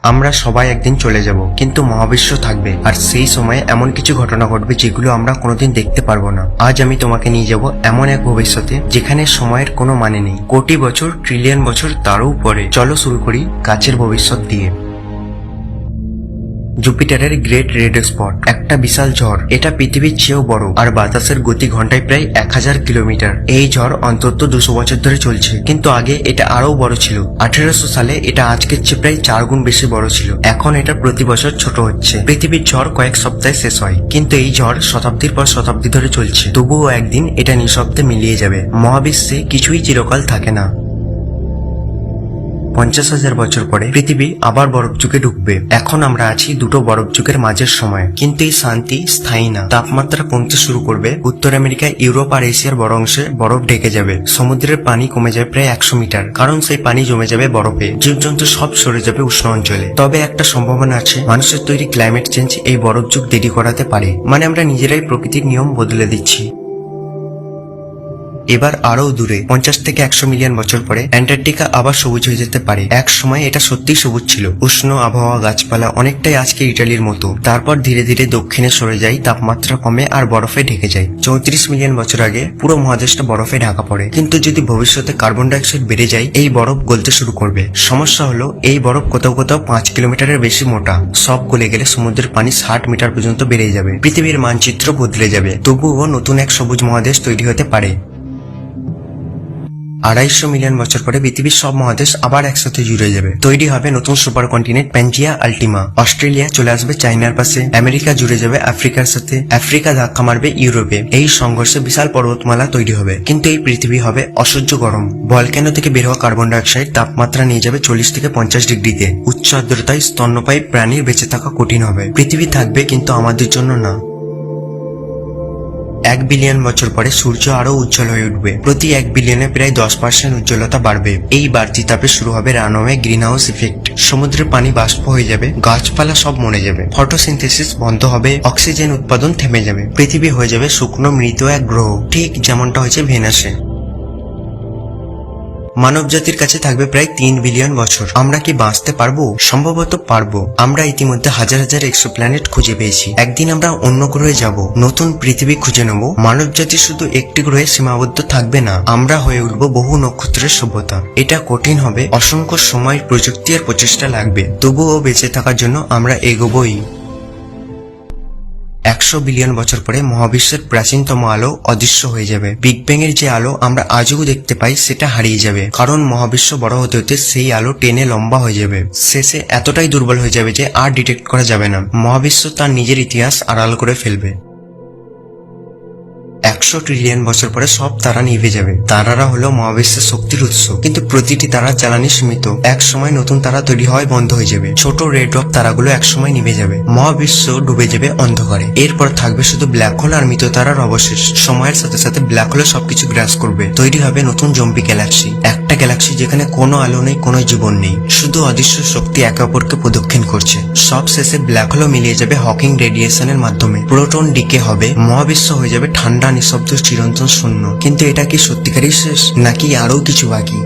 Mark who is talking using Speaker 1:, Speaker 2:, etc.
Speaker 1: আমরা সবাই একদিন চলে যাব, কিন্তু মহাবিশ্ব থাকবে, আর সেই সময়ে এমন কিছু ঘটনা ঘটবে যেগুলো আমরা কোনোদিন দেখতে পারবো না। আজ আমি তোমাকে নিয়ে যাব এমন এক ভবিষ্যতে যেখানে সময়ের কোনো মানে নেই, কোটি বছর, ট্রিলিয়ন বছর তারও উপরে। চলো শুরু করি কাছের ভবিষ্যৎ দিয়ে। জুপিটারের গ্রেট রেড স্পট একটা বিশাল ঝড়। এটা পৃথিবীর চেয়েও বড়, আর বাতাসের গতি ঘন্টায় প্রায় 1000 কিলোমিটার। এই ঝড় অন্তত 200 বছর ধরে চলছে, কিন্তু আগে এটা আরো বড় ছিল। 1800 সালে এটা আজকের চেয়ে প্রায় 4 গুণ বেশি বড় ছিল। এখন এটা প্রতি বছর ছোট হচ্ছে। পৃথিবীর ঝড় কয়েক সপ্তাহে শেষ হয়, কিন্তু এই ঝড় শতাব্দীর পর শতাব্দী ধরে চলছে। তবুও একদিন এটা নিঃশব্দে মিলিয়ে যাবে। মহাবিশ্বে কিছুই চিরকাল থাকে না। 50,000 বছর পরে পৃথিবী আবার বরফ যুগে ঢুকবে। এখন আমরা আছি দুটো বরফ যুগের মাঝের সময়, কিন্তু এই শান্তি স্থায়ী না। তাপমাত্রা কমতে শুরু করবে। উত্তর আমেরিকা, ইউরোপ আর এশিয়ার বড় অংশে বরফ ঢেকে যাবে। সমুদ্রের পানি কমে যাবে প্রায় 100 মিটার, কারণ সেই পানি জমে যাবে বরফে। জীবজন্তু সব সরে যাবে উষ্ণ অঞ্চলে। তবে একটা সম্ভাবনা আছে, মানুষের তৈরি ক্লাইমেট চেঞ্জ এই বরফ যুগ দেরি করাতে পারে। মানে আমরা নিজেরাই প্রকৃতির নিয়ম বদলে দিচ্ছি। এবার আরো দূরে 50 থেকে 100 মিলিয়ন বছর পরে অ্যান্টার্কটিকা আবার সবুজ হয়ে যেতে পারে। এক সময় এটা সত্যিই সবুজ ছিল, উষ্ণ আবহাওয়া, গাছপালা, অনেকটাই আজকে ইটালির মতো। তারপর ধীরে ধীরে দক্ষিণে সরে যায়, তাপমাত্রা কমে আর বরফে ঢেকে যায়। 34 মিলিয়ন বছর আগে পুরো মহাদেশটা বরফে ঢাকা পড়ে। কিন্তু যদি ভবিষ্যতে কার্বন ডাইঅক্সাইড বেড়ে যায়, এই বরফ গলতে শুরু করবে। সমস্যা হলো এই বরফ কোথাও কোথাও 5 কিলোমিটারের বেশি মোটা। সব গলে গেলে সমুদ্রের পানি 60 মিটার পর্যন্ত বেড়ে যাবে। পৃথিবীর মানচিত্র বদলে যাবে। তবুও নতুন এক সবুজ মহাদেশ তৈরি হতে পারে। 250 মিলিয়ন বছর পরে পৃথিবীর সব মহাদেশ আবার একসাথে জুড়ে যাবে। তৈরি হবে নতুন সুপার কন্টিনেন্ট প্যানজিয়া আল্টিমা। অস্ট্রেলিয়া চলে আসবে চায়নার পাশে, আমেরিকা জুড়ে যাবে আফ্রিকার সাথে, আফ্রিকা ধাক্কা মারবে ইউরোপে। এই সংঘর্ষে বিশাল পর্বতমালা তৈরি হবে, কিন্তু এই পৃথিবী হবে অসহ্য গরম। ভলক্যানো থেকে বের হওয়া কার্বন ডাইঅক্সাইড তাপমাত্রা নিয়ে যাবে 40 থেকে 50 ডিগ্রিতে। উচ্চ আর্দ্রতায় স্তন্যপায়ী প্রাণীর বেঁচে থাকা কঠিন হবে। পৃথিবী থাকবে, কিন্তু আমাদের জন্য না। 1 বিলিয়ন বছর পরে সূর্য আরো উজ্জ্বল হয়ে উঠবে। প্রতি 1 বিলিয়নে প্রায় 10% উজ্জ্বলতা বাড়বে। এই বাড়তি তাপে শুরু হবে রানওয়ে গ্রিন হাউস ইফেক্ট। সমুদ্রের পানি বাষ্প হয়ে যাবে, গাছপালা সব মরে যাবে, ফটোসিনথেসিস বন্ধ হবে, অক্সিজেন উৎপাদন থেমে যাবে। পৃথিবী হয়ে যাবে শুকনো মৃত এক গ্রহ, ঠিক যেমনটা হয়েছে ভেনাসে। মানব জাতির কাছে থাকবে প্রায় 3 বিলিয়ন বছর। আমরা কি বাঁচতে পারবো? সম্ভবত পারবো। আমরা ইতিমধ্যে হাজার হাজার এক্সোপ্ল্যানেট খুঁজে পেয়েছি। একদিন আমরা অন্য গ্রহে যাব, নতুন পৃথিবী খুঁজে নেব। মানব জাতি শুধু একটি গ্রহে সীমাবদ্ধ থাকবে না, আমরা হয়ে উঠবো বহু নক্ষত্রের সভ্যতা। এটা কঠিন হবে, অসংখ্য সময়, প্রযুক্তি আর প্রচেষ্টা লাগবে। তবুও বেঁচে থাকার জন্য আমরা এগোবই। 100 বিলিয়ন বছর পরে মহাবিশ্বের প্রাচীনতম আলো অদৃশ্য হয়ে যাবে। বিগ ব্যাং এর যে আলো আমরা আজও দেখতে পাই সেটা হারিয়ে যাবে, কারণ মহাবিশ্ব বড় হতে হতে সেই আলো টেনে লম্বা হয়ে যাবে। শেষে এতটাই দুর্বল হয়ে যাবে যে আর ডিটেক্ট করা যাবে না। মহাবিশ্ব তার নিজের ইতিহাস আড়াল করে ফেলবে। 100 ট্রিলিয়ন বছর পরে সব তারা নিভে যাবে। তারারা হলো মহাবিশ্বের শক্তির উৎস, কিন্তু প্রতিটি তারার জ্বালানি সীমিত। এক সময় নতুন তারা তৈরি হয় বন্ধ হয়ে যাবে। ছোট রেড ড্রপ তারাগুলো এক সময় নিভে যাবে। মহাবিশ্ব ডুবে যাবে অন্ধকারে। এরপর থাকবে শুধু ব্ল্যাক হোল আর মৃত তারার অবশেষ। সময়ের সাথে সাথে ব্ল্যাক হোলে সবকিছু গ্রাস করবে। তৈরি হবে নতুন জম্বি গ্যালাক্সি। একটা গ্যালাক্সি যেখানে কোনো আলো নেই, কোনো জীবন নেই, শুধু অদৃশ্য শক্তি একে অপরকে প্রদক্ষিণ করছে। সব শেষে ব্ল্যাক হোলও মিলিয়ে যাবে হকিং রেডিয়েশনের মাধ্যমে। প্রোটন ডিকে হবে, মহাবিশ্ব হয়ে যাবে ঠান্ডা, নিঃশব্দ, চিরন্তন শূন্য। কিন্তু এটা কি সত্যিকারই শেষ, নাকি আরো কিছু বাকি?